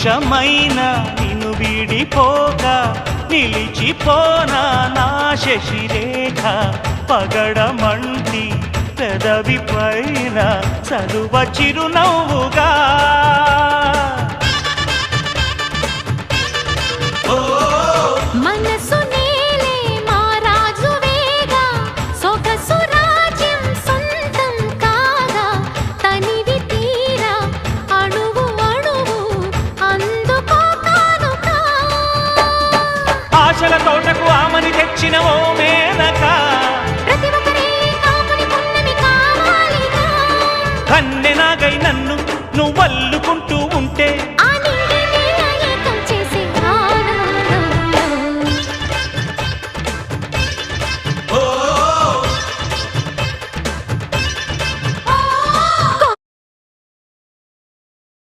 నిమిషమైన నిన్ను వీడిపోగా నిలిచిపోనా నా శశిరేఖ పగడమంటి పెదవి పైన సరువ చిరునవ్వుగా మనసు నేలే మారాజు వేగా సొగసు రాజ్యం సొంతం కాగా తనివి తీరా అణువు అణువు అందుకో కానుకా ఆశల తోటకు ఆమని తెచ్చిన ఓ మేనక ప్రతి ఒక్కరే కాపుని పున్నమి కావాలిగా కన్నెనాగై నన్ను నువ్వల్లుకుంటూ